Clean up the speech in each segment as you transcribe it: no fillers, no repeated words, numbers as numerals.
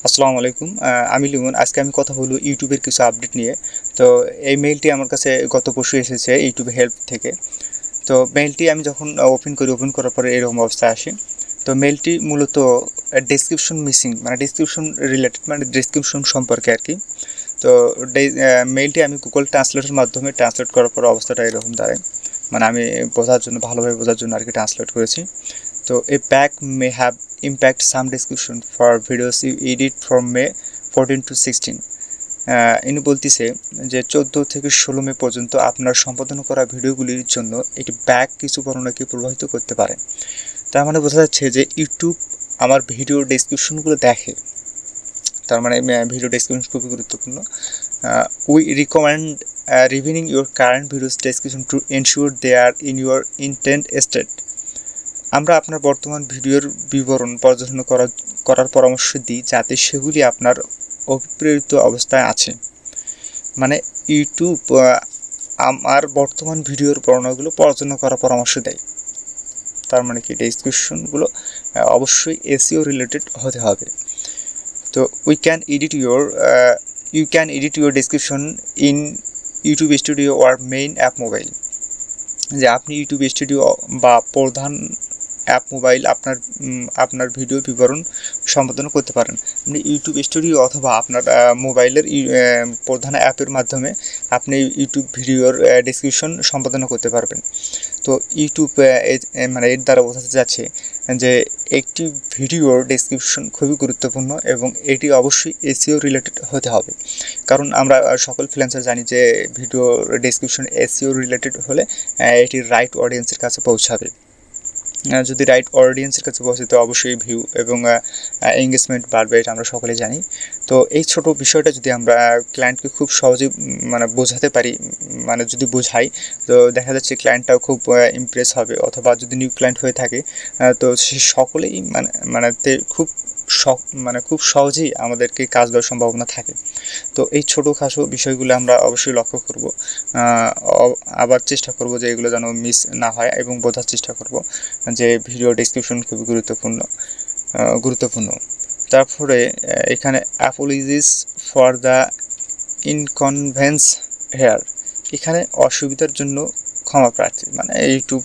আসসালামু আলাইকুম। আমি লিমন। আজকে আমি কথা বলবো ইউটিউবের কিছু আপডেট নিয়ে। তো এই মেইলটি আমার কাছে গত পরশু এসেছে ইউটিউব হেল্প থেকে। তো মেইলটি আমি যখন ওপেন করার পরে এরকম অবস্থায় আসে। তো মেইলটি মূলত ডেসক্রিপশন মিসিং, মানে ডেসক্রিপশন রিলেটেড, মানে ডেসক্রিপশন সম্পর্কে আর কি। তো মেইলটি আমি গুগল ট্রান্সলেটের মাধ্যমে ট্রান্সলেট করার পর অবস্থাটা এরকম দাঁড়ায়। মানে আমি ভালোভাবে বোঝার জন্য আর কি ট্রান্সলেট করেছি। তো a pack may have impact some description for videos you edit from May 14 to 16। ইনি বলতেছে যে 14 থেকে 16 মে পর্যন্ত আপনার সম্পাদন করা ভিডিওগুলির জন্য একটি ব্যাক কিছু বর্ণনাকে প্রভাবিত করতে পারে। তার মানে বোঝা যাচ্ছে যে ইউটিউব আমার ভিডিও ডেসক্রিপশনগুলো দেখে। তার মানে ভিডিও ডেসক্রিপশন খুবই গুরুত্বপূর্ণ। We recommend reviewing your current videos description to ensure they are in your intent state. আমরা আপনার বর্তমান ভিডিওর বিবরণ পর্যালোচনা করার পরামর্শ দিই যাতে সেগুলি আপনার অভিপ্রেরিত অবস্থায় আছে। মানে ইউটিউব আমার বর্তমান ভিডিওর বর্ণনাগুলো পর্যালোচনা করার পরামর্শ দেয়। তার মানে কি, ডেসক্রিপশনগুলো অবশ্যই এসইও রিলেটেড হতে হবে। তো you can edit your description in YouTube studio or main app mobile. যে আপনি ইউটিউব স্টুডিও বা প্রধান অ্যাপ মোবাইল আপনার ভিডিও বিবরণ সম্পাদনা করতে পারেন। আপনি ইউটিউব স্টুডিও অথবা আপনার মোবাইলের প্রধান অ্যাপের মাধ্যমে আপনি ইউটিউব ভিডিওর ডেসক্রিপশন সম্পাদনা করতে পারবেন। তো ইউটিউব মানে এর দ্বারা বোঝাতে যাচ্ছে যে একটি ভিডিওর ডেসক্রিপশন খুবই গুরুত্বপূর্ণ এবং এটি অবশ্যই এসইও রিলেটেড হতে হবে। কারণ আমরা সকল ফ্রিল্যান্সার জানি যে ভিডিও ডেসক্রিপশন এসইও রিলেটেড হলে এটি রাইট অডিয়েন্সের কাছে পৌঁছাবে। যদি রাইট অডিয়েন্সের কাছে পৌঁছে তো অবশ্যই ভিউ এবং এঙ্গেজমেন্ট বাড়বে, এটা আমরা সকলে জানি। তো এই ছোট বিষয়টা যদি আমরা ক্লায়েন্টকে খুব সহজেই মানে বোঝাতে পারি, মানে যদি বোঝাই, তো দেখা যাচ্ছে ক্লায়েন্টটাও খুব ইমপ্রেস হবে। অথবা যদি নিউ ক্লায়েন্ট হয়ে থাকে তো সে সকলেই খুব সহজেই আমাদেরকে কাজ দেওয়ার সম্ভাবনা থাকে। তো এই ছোটোখাটো বিষয়গুলো আমরা অবশ্যই লক্ষ্য করব, আবার চেষ্টা করব যে এগুলো যেন মিস না হয় এবং বোঝার চেষ্টা করব যে ভিডিও ডেসক্রিপশন খুবই গুরুত্বপূর্ণ। তারপরে এখানে apologies for the inconvenience here, এখানে অসুবিধার জন্য ক্ষমা প্রার্থী। মানে ইউটিউব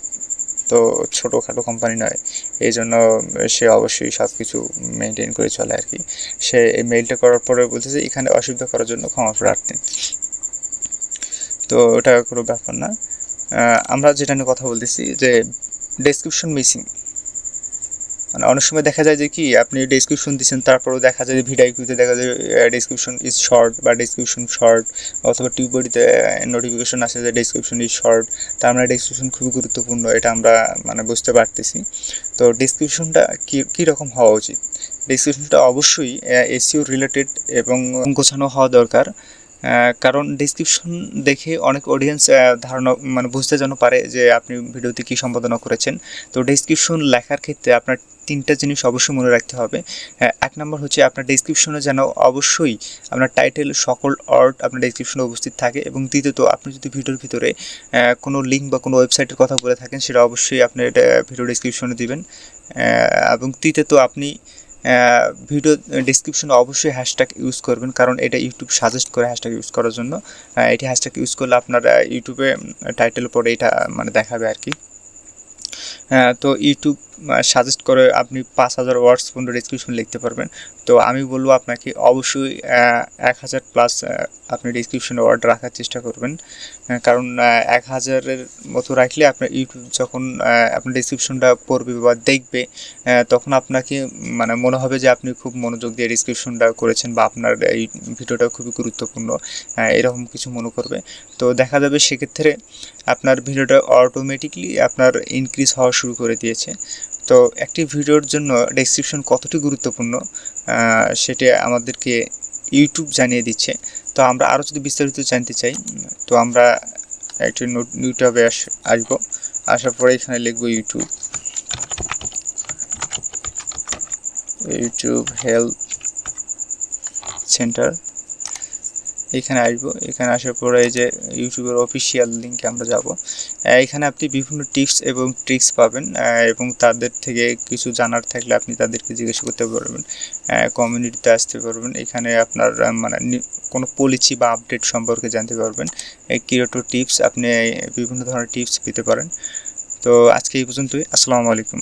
তো ছোটোখাটো কোম্পানি নয়, এই জন্য সে অবশ্যই সব কিছু মেনটেন করে চলে আর কি। সে এই মেইলটা করার পরে বলতেছে এখানে অসুবিধা করার জন্য ক্ষমা প্রার্থী। তো ওটা কোনো ব্যাপার না। আমরা যেটা নিয়ে কথা বলতেছি যে ডেসক্রিপশন মিসিং, মানে অনেক সময় দেখা যায় যে কি আপনি ডেসক্রিপশন দিচ্ছেন, তারপরেও দেখা যায় যে ভিডিওতে দেখা যায় ডেসক্রিপশন ইজ শর্ট বা ডেসক্রিপশন শর্ট, অথবা টিউবডিতে নোটিফিকেশন আসে যে ডেসক্রিপশন ইজ শর্ট। তার মানে ডেসক্রিপশন খুবই গুরুত্বপূর্ণ, এটা আমরা মানে বুঝতে পারতেছি। তো ডেসক্রিপশনটা কীরকম হওয়া উচিত? ডেসক্রিপশনটা অবশ্যই এসইও রিলেটেড এবং গোছানো হওয়া দরকার। কারণ ডেসক্রিপশন দেখে অনেক অডিয়েন্স ধারণা মানে বুঝতে যেন পারে যে আপনি ভিডিওতে কী সম্পাদনা করেছেন। তো ডেসক্রিপশন লেখার ক্ষেত্রে আপনার 3টা জিনিস অবশ্যই মনে রাখতে হবে। 1 নম্বর হচ্ছে আপনার ডেসক্রিপশনে যেন অবশ্যই আপনার টাইটেল সকল ওয়ার্ড আপনার ডেসক্রিপশনে উপস্থিত থাকে, এবং দ্বিতীয়ত আপনি যদি ভিডিওর ভিতরে কোনো লিঙ্ক বা কোনো ওয়েবসাইটের কথা বলে থাকেন সেটা অবশ্যই আপনি এটা ভিডিও ডেসক্রিপশনে দিবেন। এবং তৃতীয়ত আপনি ভিডিও ডেসক্রিপশনে অবশ্যই হ্যাশট্যাগ ইউজ করবেন, কারণ এটা ইউটিউব সাজেস্ট করে হ্যাশট্যাগ ইউজ করার জন্য। এটি হ্যাশট্যাগ ইউজ করলে আপনার ইউটিউবে টাইটেলের পরে এটা মানে দেখাবে আর কি। তো ইউটিউব সাজেস্ট করে আপনি 5000 ওয়ার্ডস পর্যন্ত ডেসক্রিপশন লিখতে পারবেন। তো আমি বলবো আপনাকে অবশ্যই 1000 প্লাস আপনি ডেসক্রিপশন ওয়ার্ড রাখার চেষ্টা করবেন। কারণ 1000-এর মতো রাখলে আপনার ইউটিউব যখন আপনার ডেসক্রিপশনটা পড়বে বা দেখবে, তখন আপনাকে মানে মনে হবে যে আপনি খুব মনোযোগ দিয়ে ডেসক্রিপশনটা করেছেন বা আপনার এই ভিডিওটা খুবই গুরুত্বপূর্ণ, এরকম কিছু মনে করবে। তো দেখা যাবে সেক্ষেত্রে আপনার ভিডিওটা অটোমেটিকলি আপনার ইনক্রিজ হওয়া শুরু করে দিয়েছে। তো একটি ভিডিওর জন্য ডেসক্রিপশন কতটি গুরুত্বপূর্ণ সেটা আমাদেরকে ইউটিউব জানিয়ে দিচ্ছে। তো আমরা আরও যদি বিস্তারিত জানতে চাই, তো আমরা একটি নিউ ট্যাবে আসবো। আসার পরে এখানে লিখবো ইউটিউব হেল্প সেন্টার। এখানে আসবো। এখানে আসার পরে এই যে ইউটিউবের অফিসিয়াল লিঙ্কে আমরা যাব। এখানে আপনি বিভিন্ন টিপস এবং ট্রিক্স পাবেন, এবং তাদের থেকে কিছু জানার থাকলে আপনি তাদেরকে জিজ্ঞেস করতে পারবেন, কমিউনিটিতে আসতে পারবেন। এখানে আপনার মানে কোনো পলিসি বা আপডেট সম্পর্কে জানতে পারবেন। ক্রিয়েটর টিপস, আপনি বিভিন্ন ধরনের টিপস পেতে পারেন। তো আজকে এই পর্যন্তই। আসসালামু আলাইকুম।